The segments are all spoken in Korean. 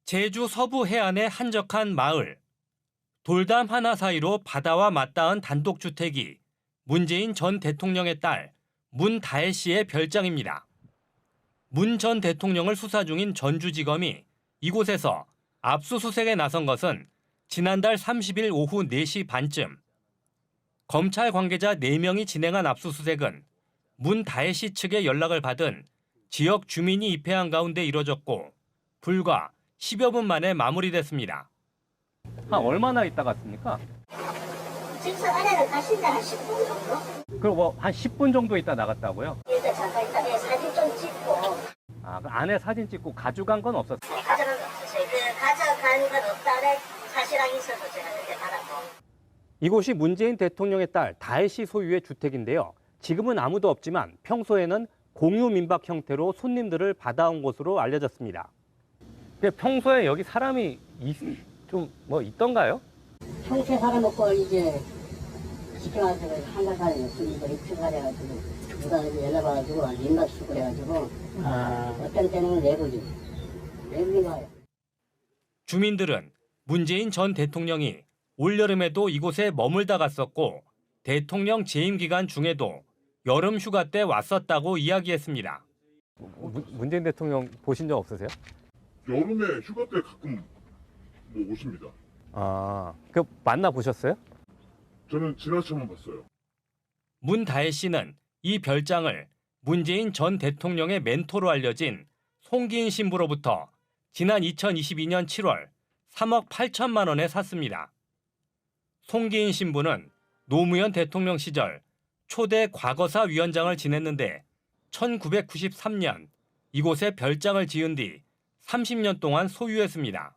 제주 서부 해안의 한적한 마을. 돌담 하나 사이로 바다와 맞닿은 단독주택이 문재인 전 대통령의 딸 문다혜 씨의 별장입니다. 문 전 대통령을 수사 중인 전주지검이 이곳에서 압수수색에 나선 것은 지난달 30일 오후 4시 반쯤. 검찰 관계자 4명이 진행한 압수수색은 문다혜 씨 측의 연락을 받은 지역 주민이 입회한 가운데 이뤄졌고 불과 10여 분 만에 마무리됐습니다. 얼마나 있다 갔습니까? 집사 안에는 가신데 한 10분 정도? 그럼 뭐 한 10분 정도 있다 나갔다고요? 일단 잠깐 있다가 사진 좀 찍고. 그 안에 사진 찍고 가져간 건 없었어요? 네, 가져간 거 없었어요. 그 가져간 건 없다는 사실랑 있어서 제가 그렇게 받았고. 이곳이 문재인 대통령의 딸 다혜 씨 소유의 주택인데요. 지금은 아무도 없지만 평소에는 공유 민박 형태로 손님들을 받아온 곳으로 알려졌습니다. 평소에 여기 사람이 좀 뭐 있던가요? 평소에 사람 없고 이제 집중하자고 한달 사람이 없으니까 입주가래가지고 누가 연락 와가지고 민박 쓰고 그래가지고 어떤 때는 내부인가 와요. 주민들은 문재인 전 대통령이 올여름에도 이곳에 머물다 갔었고 대통령 재임 기간 중에도 여름 휴가 때 왔었다고 이야기했습니다. 문재인 대통령 보신 적 없으세요? 여름에 휴가 때 가끔 뭐 오십니다. 그 만나 보셨어요? 저는 지나쳐만 봤어요. 문다혜 씨는 이 별장을 문재인 전 대통령의 멘토로 알려진 송기인 신부로부터 지난 2022년 7월 3억 8천만 원에 샀습니다. 송기인 신부는 노무현 대통령 시절 초대 과거사 위원장을 지냈는데 1993년 이곳에 별장을 지은 뒤 30년 동안 소유했습니다.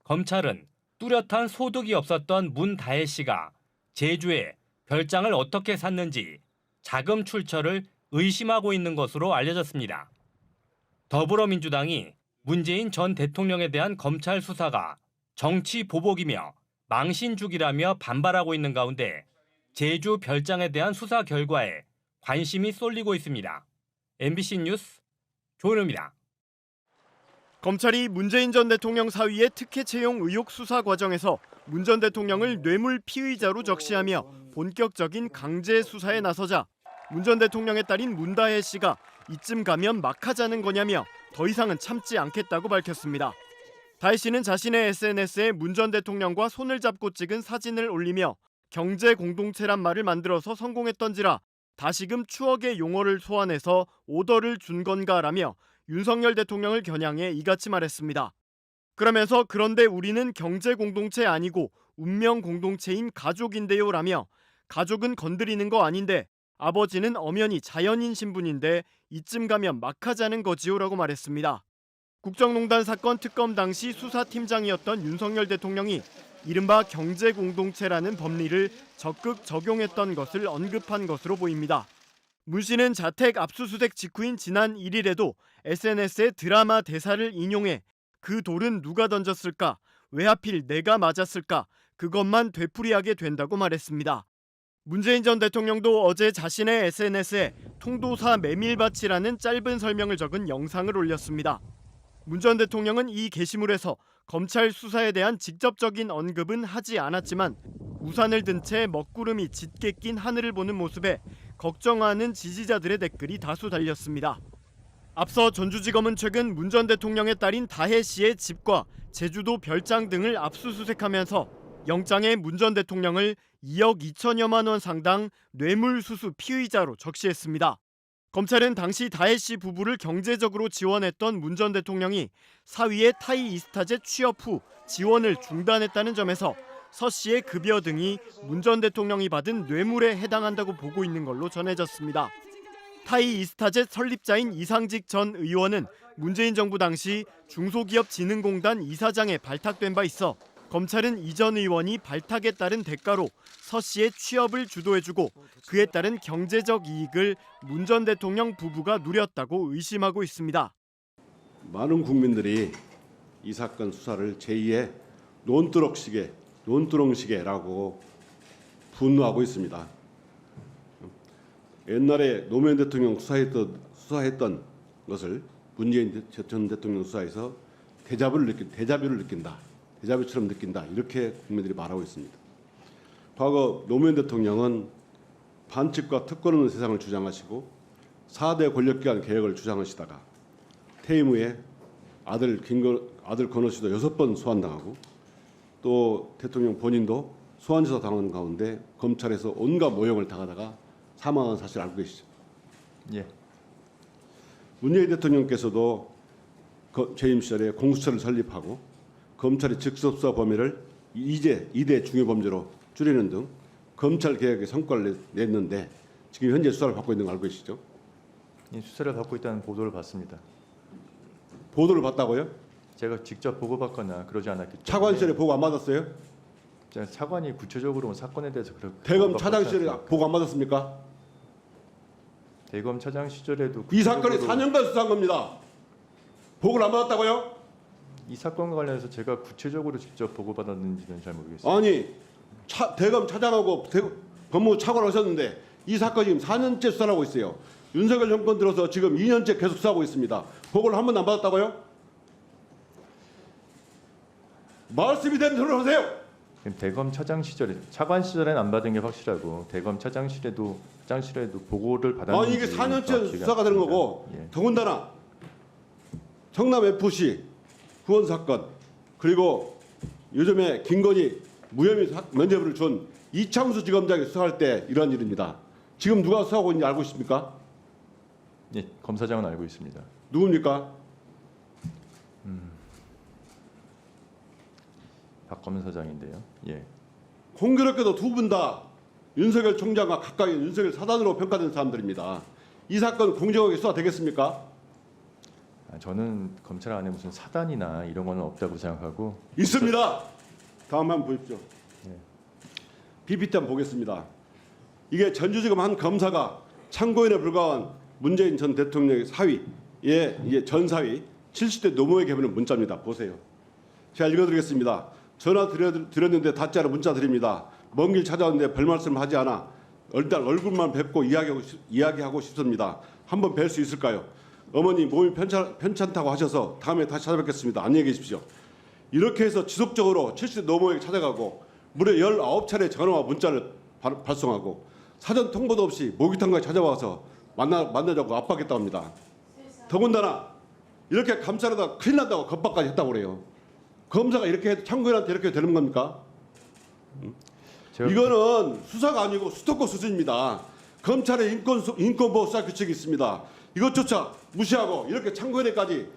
검찰은 뚜렷한 소득이 없었던 문다혜 씨가 제주에 별장을 어떻게 샀는지 자금 출처를 의심하고 있는 것으로 알려졌습니다. 더불어민주당이 문재인 전 대통령에 대한 검찰 수사가 정치 보복이며 망신주기라며 반발하고 있는 가운데 제주 별장에 대한 수사 결과에 관심이 쏠리고 있습니다. MBC 뉴스 조은우입니다. 검찰이 문재인 전 대통령 사위의 특혜 채용 의혹 수사 과정에서 문 전 대통령을 뇌물 피의자로 적시하며 본격적인 강제 수사에 나서자 문 전 대통령의 딸인 문다혜 씨가 이쯤 가면 막 하자는 거냐며 더 이상은 참지 않겠다고 밝혔습니다. 다혜 씨는 자신의 SNS에 문 전 대통령과 손을 잡고 찍은 사진을 올리며 경제 공동체란 말을 만들어서 성공했던지라 다시금 추억의 용어를 소환해서 오더를 준 건가라며 윤석열 대통령을 겨냥해 이같이 말했습니다. 그러면서 그런데 우리는 경제 공동체 아니고 운명 공동체인 가족인데요 라며 가족은 건드리는 거 아닌데 아버지는 엄연히 자연인 신분인데 이쯤 가면 막 하자는 거지요라고 말했습니다. 국정농단 사건 특검 당시 수사팀장이었던 윤석열 대통령이 이른바 경제 공동체라는 법리를 적극 적용했던 것을 언급한 것으로 보입니다. 문 씨는 자택 압수수색 직후인 지난 1일에도 SNS에 드라마 대사를 인용해 그 돌은 누가 던졌을까? 왜 하필 내가 맞았을까? 그것만 되풀이하게 된다고 말했습니다. 문재인 전 대통령도 어제 자신의 SNS에 통도사 메밀밭이라는 짧은 설명을 적은 영상을 올렸습니다. 문 전 대통령은 이 게시물에서 검찰 수사에 대한 직접적인 언급은 하지 않았지만 우산을 든 채 먹구름이 짙게 낀 하늘을 보는 모습에 걱정하는 지지자들의 댓글이 다수 달렸습니다. 앞서 전주지검은 최근 문 전 대통령의 딸인 다혜 씨의 집과 제주도 별장 등을 압수수색하면서 영장에 문 전 대통령을 2억 2천여만 원 상당 뇌물수수 피의자로 적시했습니다. 검찰은 당시 다혜 씨 부부를 경제적으로 지원했던 문 전 대통령이 사위의 타이 이스타제 취업 후 지원을 중단했다는 점에서 서 씨의 급여 등이 문 전 대통령이 받은 뇌물에 해당한다고 보고 있는 걸로 전해졌습니다. 타이 이스타젯 설립자인 이상직 전 의원은 문재인 정부 당시 중소기업진흥공단 이사장에 발탁된 바 있어 검찰은 이 전 의원이 발탁에 따른 대가로 서 씨의 취업을 주도해주고 그에 따른 경제적 이익을 문 전 대통령 부부가 누렸다고 의심하고 있습니다. 많은 국민들이 이 사건 수사를 제2의 논두렁시계라고 분노하고 있습니다. 옛날에 노무현 대통령 수사했던 것을 문재인 전 대통령 수사에서 데자뷰를 느낀다. 데자뷰처럼 느낀다. 이렇게 국민들이 말하고 있습니다. 과거 노무현 대통령은 반칙과 특권 없는 세상을 주장하시고 4대 권력기관 개혁을 주장하시다가 퇴임 후에 아들 건호 씨도 6번 소환당하고 또 대통령 본인도 소환조사 당하는 가운데 검찰에서 온갖 모욕을 당하다가 사망한 사실 알고 계시죠? 예. 문재인 대통령께서도 재임 시절에 공수처를 설립하고 검찰의 직접수사 범위를 2대 중요 범죄로 줄이는 등 검찰 개혁의 성과를 냈는데 지금 현재 수사를 받고 있는 거 알고 계시죠? 예, 수사를 받고 있다는 보도를 봤습니다. 보도를 받다고요? 제가 직접 보고받거나 그러지 않았기 때문에 차관실에 보고 안 받았어요? 제가 차관이 구체적으로 사건에 대해서 그렇게 대검 보고받지 차장실에 않습니다. 보고 안 받았습니까? 대검 차장 시절에도 이 사건이 구체적으로 4년간 수사한 겁니다. 보고를 안 받았다고요? 이 사건과 관련해서 제가 구체적으로 직접 보고받았는지는 잘 모르겠습니다. 아니 대검 차장하고 법무부 차관 하셨는데 이 사건이 지금 4년째 수사를 하고 있어요. 윤석열 정권 들어서 지금 2년째 계속 수사하고 있습니다. 보고를 한 번도 안 받았다고요? 말씀이 되는 소리를 하세요. 대검 차장 시절에 차관 시절엔 안 받은 게 확실하고 대검 차장실에도 보고를 받았는지 아니 이게 4년째 정확히가 수사가 되는 않습니다. 거고 예. 더군다나 성남 FC 후원 사건 그리고 요즘에 김건희 무혐의 면죄부를 준 이창수 지검장이 수사할 때 이런 일입니다. 지금 누가 수사하고 있는지 알고 있습니까? 예, 검사장은 알고 있습니다. 누굽니까? 박 검사장인데요. 예. 공교롭게도 두 분 다 윤석열 총장과 가까이 윤석열 사단으로 평가된 사람들입니다. 이 사건 공정하게 수사되겠습니까? 저는 검찰 안에 무슨 사단이나 이런 거는 없다고 생각하고 있습니다. 다음 한번 보십시오. PPT 한번 보겠습니다. 이게 전주지검 한 검사가 참고인에 불과한 문재인 전 대통령의 사위의 이게 전 사위 70대 노모에게 보낸 문자입니다. 보세요. 제가 읽어드리겠습니다. 전화 드렸는데 닿지 않아 문자 드립니다. 먼 길 찾아왔는데 별 말씀 하지 않아 일단 얼굴만 뵙고 이야기하고 싶습니다. 한번 뵐 수 있을까요? 어머니 몸이 편찮다고 하셔서 다음에 다시 찾아뵙겠습니다. 안녕히 계십시오. 이렇게 해서 지속적으로 70대 노모에게 찾아가고 무려 19차례 전화와 문자를 발송하고 사전 통보도 없이 모기탕까지 찾아와서 만나자고 압박했다고 합니다. 더군다나 이렇게 감싸려다 큰일 난다고 겁박까지 했다고 그래요. 검사가 이렇게 해도 참고인한테 이렇게 되는 겁니까? 이거는 수사가 아니고 스토커 수준입니다. 검찰의 인권보호 수사 규칙이 있습니다. 이것조차 무시하고 이렇게 참고인에까지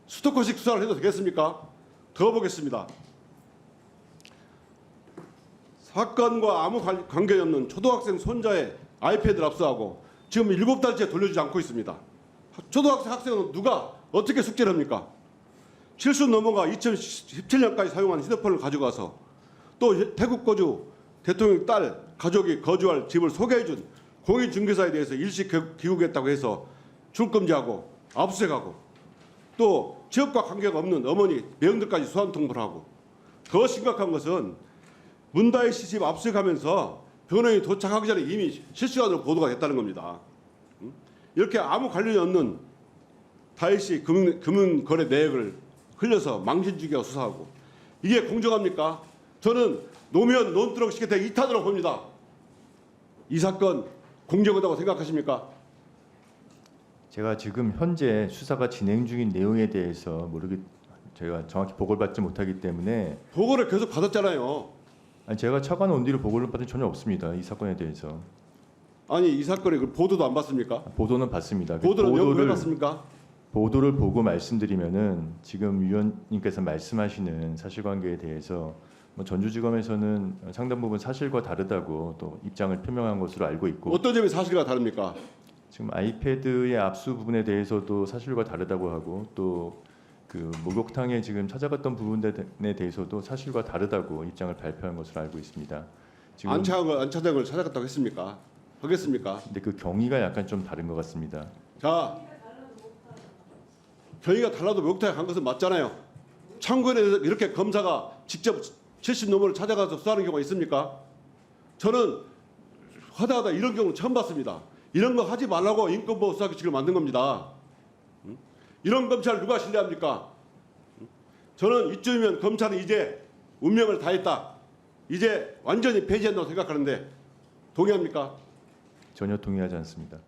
스토커식 수사를 해도 되겠습니까? 더 보겠습니다. 사건과 아무 관계 없는 초등학생 손자의 아이패드를 압수하고 지금 7달째 돌려주지 않고 있습니다. 초등학생 학생은 누가 어떻게 숙제를 합니까? 7수 넘어가 2017년까지 사용한 휴대폰을 가져가서 또 태국 거주 대통령 딸 가족이 거주할 집을 소개해준 공인중개사에 대해서 일시 귀국했다고 해서 출금지하고 압수수색하고 또 지역과 관계가 없는 어머니 매형들까지 소환 통보를 하고 더 심각한 것은 문다혜 씨 집 압수수색하면서 변호인이 도착하기 전에 이미 실시간으로 보도가 됐다는 겁니다. 이렇게 아무 관련이 없는 다혜 씨 금융거래 내역을 흘려서 망신주기하고 수사하고 이게 공정합니까? 저는 노무현 논두렁 시계대 2탄으로 봅니다. 이 사건 공정하다고 생각하십니까? 제가 지금 현재 수사가 진행 중인 내용에 대해서 제가 정확히 보고를 받지 못하기 때문에 보고를 계속 받았잖아요. 아니 제가 차관 온 뒤로 보고를 받은 전혀 없습니다. 이 사건에 대해서 아니 이 사건에 그 보도도 안 받습니까? 보도는 받습니다. 보도는 왜 받습니까? 보도를 보고 말씀드리면은 지금 위원님께서 말씀하시는 사실관계에 대해서 전주지검에서는 상당 부분 사실과 다르다고 또 입장을 표명한 것으로 알고 있고 어떤 점이 사실과 다릅니까? 지금 아이패드의 압수 부분에 대해서도 사실과 다르다고 하고 또 그 목욕탕에 지금 찾아갔던 부분에 대해서도 사실과 다르다고 입장을 발표한 것으로 알고 있습니다. 지금 안 차장을 찾아갔다고 했습니까? 하겠습니까? 근데 그 경위가 약간 좀 다른 것 같습니다. 자, 경위가 달라도 목욕탕에 간 것은 맞잖아요. 참고인에 대해서 이렇게 검사가 직접 70노모를 찾아가서 수사하는 경우가 있습니까? 저는 하다하다 이런 경우 처음 봤습니다. 이런 거 하지 말라고 인권보호 수사규칙을 만든 겁니다. 이런 검찰 누가 신뢰합니까? 저는 이쯤이면 검찰이 이제 운명을 다했다. 이제 완전히 폐지한다고 생각하는데 동의합니까? 전혀 동의하지 않습니다.